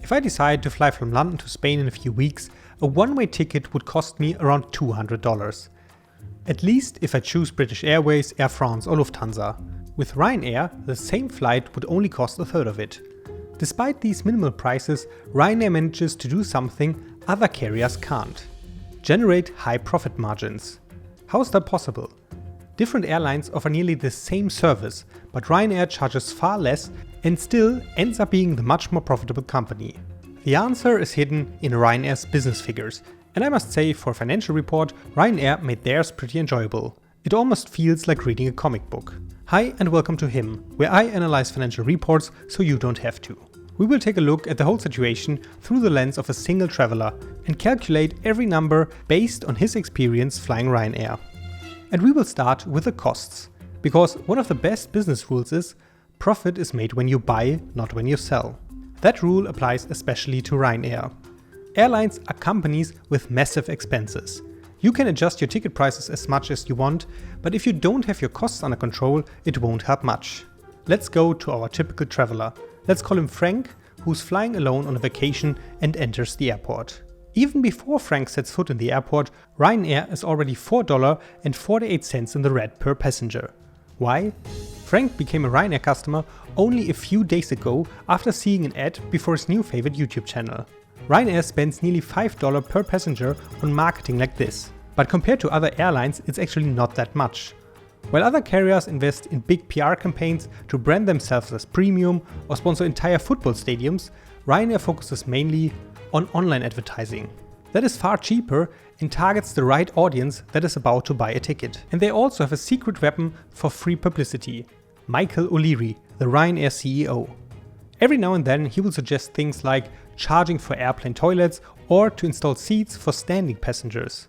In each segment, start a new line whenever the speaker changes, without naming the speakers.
If I decide to fly from London to Spain in a few weeks, a one-way ticket would cost me around $200. At least if I choose British Airways, Air France or Lufthansa. With Ryanair, the same flight would only cost a third of it. Despite these minimal prices, Ryanair manages to do something other carriers can't: generate high profit margins. How is that possible? Different airlines offer nearly the same service, but Ryanair charges far less and still ends up being the much more profitable company. The answer is hidden in Ryanair's business figures, and I must say, for a financial report, Ryanair made theirs pretty enjoyable. It almost feels like reading a comic book. Hi and welcome to Him, where I analyze financial reports so you don't have to. We will take a look at the whole situation through the lens of a single traveler and calculate every number based on his experience flying Ryanair. And we will start with the costs, because one of the best business rules is profit is made when you buy, not when you sell. That rule applies especially to Ryanair. Airlines are companies with massive expenses. You can adjust your ticket prices as much as you want, but if you don't have your costs under control, it won't help much. Let's go to our typical traveler. Let's call him Frank, who's flying alone on a vacation and enters the airport. Even before Frank sets foot in the airport, Ryanair is already $4.48 in the red per passenger. Why? Frank became a Ryanair customer only a few days ago after seeing an ad before his new favorite YouTube channel. Ryanair spends nearly $5 per passenger on marketing like this, but compared to other airlines, it's actually not that much. While other carriers invest in big PR campaigns to brand themselves as premium or sponsor entire football stadiums, Ryanair focuses mainly on online advertising. That is far cheaper and targets the right audience that is about to buy a ticket. And they also have a secret weapon for free publicity: Michael O'Leary, the Ryanair CEO. Every now and then he will suggest things like charging for airplane toilets or to install seats for standing passengers.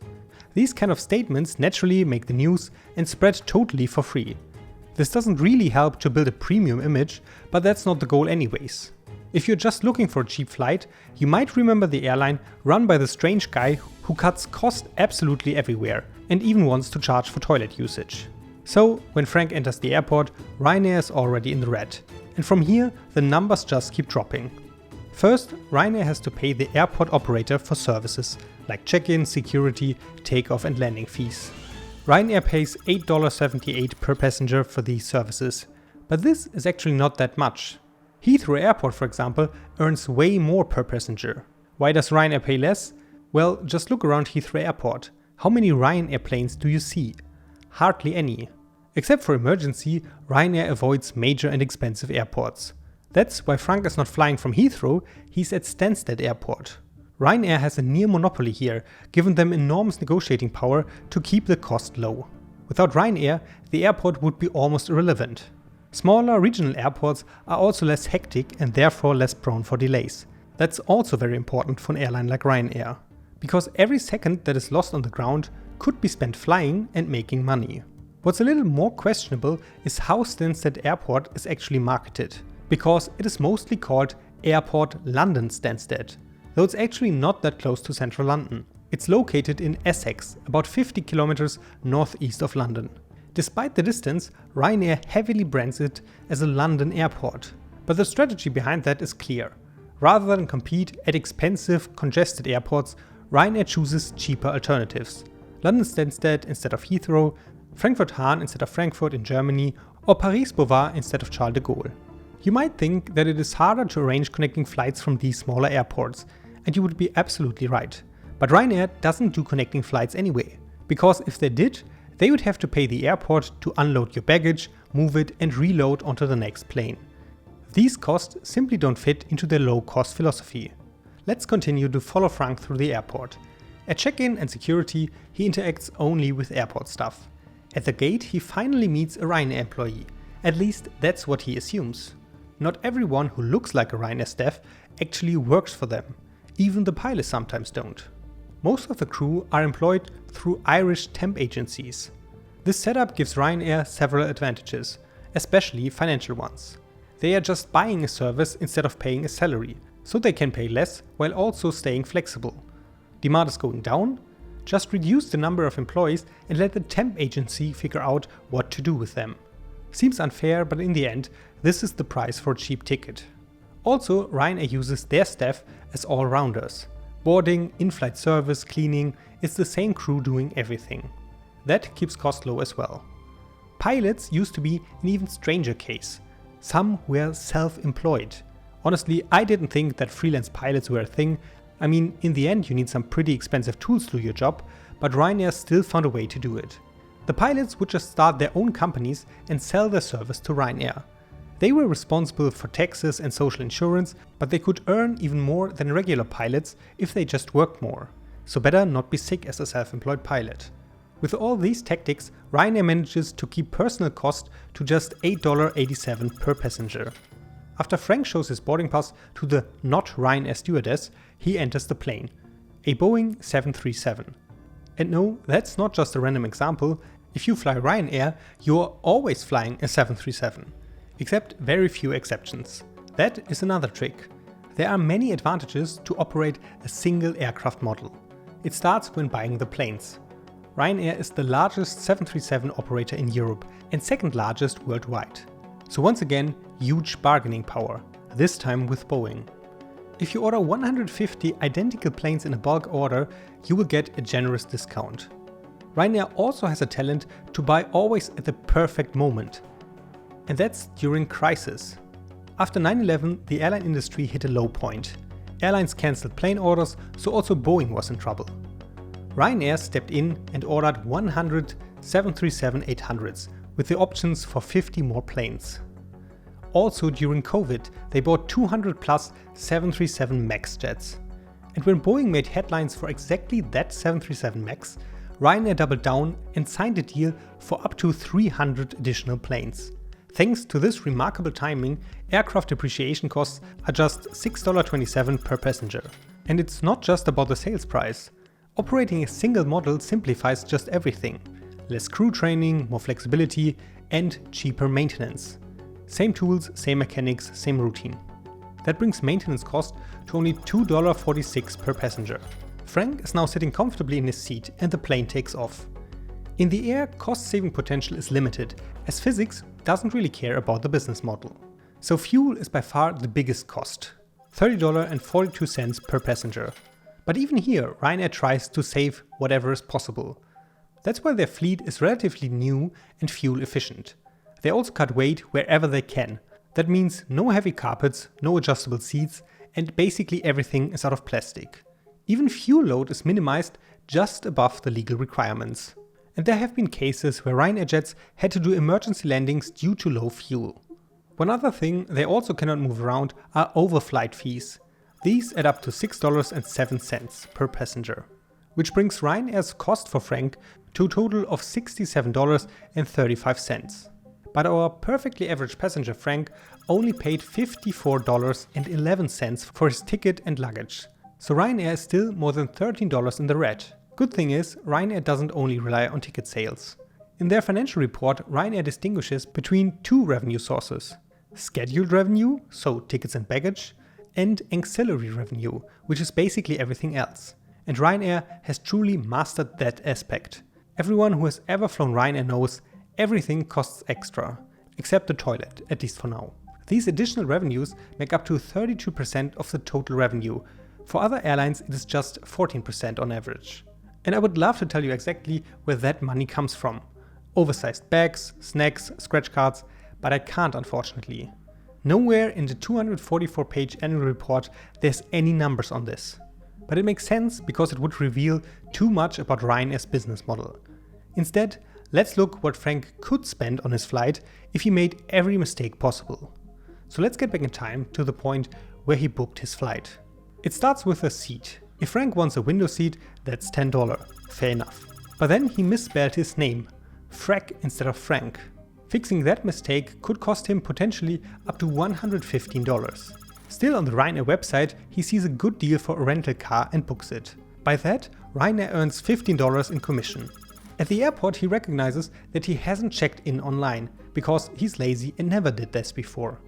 These kind of statements naturally make the news and spread totally for free. This doesn't really help to build a premium image, but that's not the goal anyways. If you're just looking for a cheap flight, you might remember the airline run by the strange guy who cuts cost absolutely everywhere and even wants to charge for toilet usage. So when Frank enters the airport, Ryanair is already in the red. And from here, the numbers just keep dropping. First, Ryanair has to pay the airport operator for services like check-in, security, takeoff and landing fees. Ryanair pays $8.78 per passenger for these services, but this is actually not that much. Heathrow Airport, for example, earns way more per passenger. Why does Ryanair pay less? Well, just look around Heathrow Airport. How many Ryanair planes do you see? Hardly any. Except for emergency, Ryanair avoids major and expensive airports. That's why Frank is not flying from Heathrow, he's at Stansted Airport. Ryanair has a near monopoly here, giving them enormous negotiating power to keep the cost low. Without Ryanair, the airport would be almost irrelevant. Smaller regional airports are also less hectic and therefore less prone for delays. That's also very important for an airline like Ryanair, because every second that is lost on the ground could be spent flying and making money. What's a little more questionable is how Stansted Airport is actually marketed, because it is mostly called Airport London Stansted, though it's actually not that close to central London. It's located in Essex, about 50 kilometers northeast of London. Despite the distance, Ryanair heavily brands it as a London airport. But the strategy behind that is clear. Rather than compete at expensive, congested airports, Ryanair chooses cheaper alternatives. London Stansted instead of Heathrow, Frankfurt Hahn instead of Frankfurt in Germany, or Paris-Beauvais instead of Charles de Gaulle. You might think that it is harder to arrange connecting flights from these smaller airports, and you would be absolutely right. But Ryanair doesn't do connecting flights anyway, because if they did, they would have to pay the airport to unload your baggage, move it and reload onto the next plane. These costs simply don't fit into their low-cost philosophy. Let's continue to follow Frank through the airport. At check-in and security, he interacts only with airport staff. At the gate, he finally meets a Ryanair employee. At least that's what he assumes. Not everyone who looks like a Ryanair staff actually works for them. Even the pilots sometimes don't. Most of the crew are employed through Irish temp agencies. This setup gives Ryanair several advantages, especially financial ones. They are just buying a service instead of paying a salary, so they can pay less while also staying flexible. Demand is going down? Just reduce the number of employees and let the temp agency figure out what to do with them. Seems unfair, but in the end, this is the price for a cheap ticket. Also, Ryanair uses their staff as all-rounders. Boarding, in-flight service, cleaning, it's the same crew doing everything. That keeps costs low as well. Pilots used to be an even stranger case. Some were self-employed. Honestly, I didn't think that freelance pilots were a thing. I mean, in the end you need some pretty expensive tools to do your job, but Ryanair still found a way to do it. The pilots would just start their own companies and sell their service to Ryanair. They were responsible for taxes and social insurance, but they could earn even more than regular pilots if they just worked more. So better not be sick as a self-employed pilot. With all these tactics, Ryanair manages to keep personal cost to just $8.87 per passenger. After Frank shows his boarding pass to the not Ryanair stewardess, he enters the plane, a Boeing 737. And no, that's not just a random example. If you fly Ryanair, you're always flying a 737. Except very few exceptions. That is another trick. There are many advantages to operate a single aircraft model. It starts when buying the planes. Ryanair is the largest 737 operator in Europe and second largest worldwide. So once again, huge bargaining power, this time with Boeing. If you order 150 identical planes in a bulk order, you will get a generous discount. Ryanair also has a talent to buy always at the perfect moment. And that's during crisis. After 9/11, the airline industry hit a low point. Airlines cancelled plane orders, so also Boeing was in trouble. Ryanair stepped in and ordered 100 737-800s with the options for 50 more planes. Also during COVID, they bought 200 plus 737 MAX jets. And when Boeing made headlines for exactly that 737 MAX, Ryanair doubled down and signed a deal for up to 300 additional planes. Thanks to this remarkable timing, aircraft depreciation costs are just $6.27 per passenger. And it's not just about the sales price. Operating a single model simplifies just everything. Less crew training, more flexibility, and cheaper maintenance. Same tools, same mechanics, same routine. That brings maintenance cost to only $2.46 per passenger. Frank is now sitting comfortably in his seat and the plane takes off. In the air, cost-saving potential is limited, as physics doesn't really care about the business model. So fuel is by far the biggest cost, $30.42 per passenger. But even here, Ryanair tries to save whatever is possible. That's why their fleet is relatively new and fuel efficient. They also cut weight wherever they can. That means no heavy carpets, no adjustable seats, and basically everything is out of plastic. Even fuel load is minimized just above the legal requirements. And there have been cases where Ryanair jets had to do emergency landings due to low fuel. One other thing they also cannot move around are overflight fees. These add up to $6.07 per passenger, which brings Ryanair's cost for Frank to a total of $67.35. But our perfectly average passenger Frank only paid $54.11 for his ticket and luggage. So Ryanair is still more than $13 in the red. Good thing is, Ryanair doesn't only rely on ticket sales. In their financial report, Ryanair distinguishes between two revenue sources: scheduled revenue, so tickets and baggage, and ancillary revenue, which is basically everything else. And Ryanair has truly mastered that aspect. Everyone who has ever flown Ryanair knows everything costs extra, except the toilet, at least for now. These additional revenues make up to 32% of the total revenue. For other airlines, it is just 14% on average. And I would love to tell you exactly where that money comes from. Oversized bags, snacks, scratch cards, but I can't, unfortunately. Nowhere in the 244-page annual report there's any numbers on this. But it makes sense because it would reveal too much about Ryanair's business model. Instead, let's look what Frank could spend on his flight if he made every mistake possible. So let's get back in time to the point where he booked his flight. It starts with a seat. If Frank wants a window seat, that's $10, fair enough. But then he misspelled his name, Frack instead of Frank. Fixing that mistake could cost him potentially up to $115. Still on the Ryanair website, he sees a good deal for a rental car and books it. By that, Ryanair earns $15 in commission. At the airport, he recognizes that he hasn't checked in online, because he's lazy and never did this before.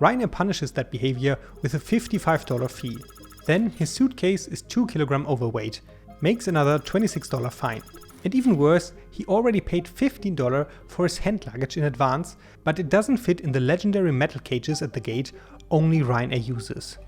Ryanair punishes that behavior with a $55 fee. Then his suitcase is 2 kg overweight, makes another $26 fine. And even worse, he already paid $15 for his hand luggage in advance, but it doesn't fit in the legendary metal cages at the gate, only Ryanair uses.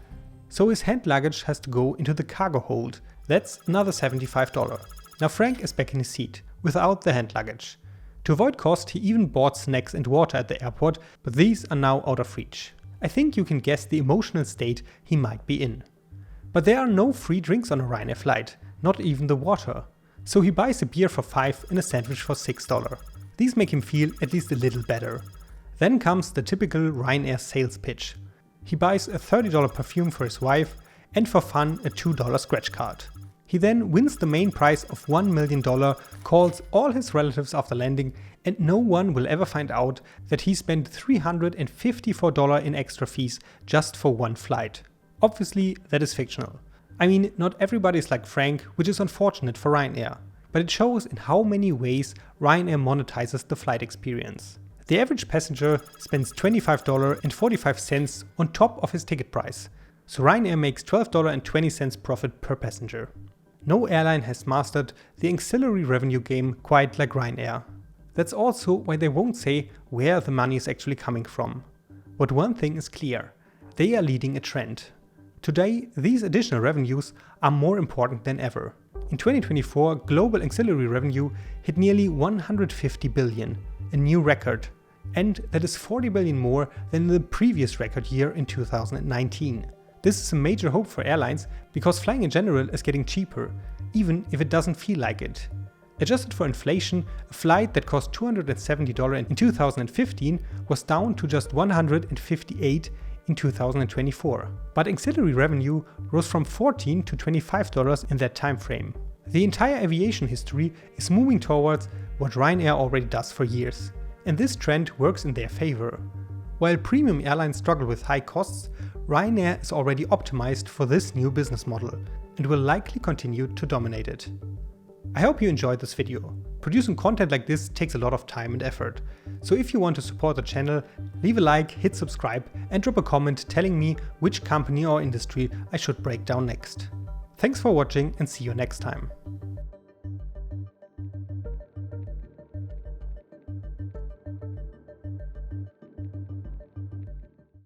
So his hand luggage has to go into the cargo hold. That's another $75. Now Frank is back in his seat, without the hand luggage. To avoid cost, he even bought snacks and water at the airport, but these are now out of reach. I think you can guess the emotional state he might be in. But there are no free drinks on a Ryanair flight, not even the water. So he buys a beer for $5 and a sandwich for $6. These make him feel at least a little better. Then comes the typical Ryanair sales pitch. He buys a $30 perfume for his wife and for fun a $2 scratch card. He then wins the main prize of $1 million, calls all his relatives after landing, and no one will ever find out that he spent $354 in extra fees just for one flight. Obviously, that is fictional. I mean, not everybody is like Frank, which is unfortunate for Ryanair, but it shows in how many ways Ryanair monetizes the flight experience. The average passenger spends $25.45 on top of his ticket price, so Ryanair makes $12.20 profit per passenger. No airline has mastered the ancillary revenue game quite like Ryanair. That's also why they won't say where the money is actually coming from. But one thing is clear, they are leading a trend. Today, these additional revenues are more important than ever. In 2024, global ancillary revenue hit nearly $150 billion, a new record. And that is $40 billion more than the previous record year in 2019. This is a major hope for airlines because flying in general is getting cheaper, even if it doesn't feel like it. Adjusted for inflation, a flight that cost $270 in 2015 was down to just $158 in 2024. But ancillary revenue rose from $14 to $25 in that time frame. The entire aviation history is moving towards what Ryanair already does for years. And this trend works in their favor. While premium airlines struggle with high costs, Ryanair is already optimized for this new business model and will likely continue to dominate it. I hope you enjoyed this video. Producing content like this takes a lot of time and effort, so if you want to support the channel, leave a like, hit subscribe and drop a comment telling me which company or industry I should break down next. Thanks for watching and see you next time.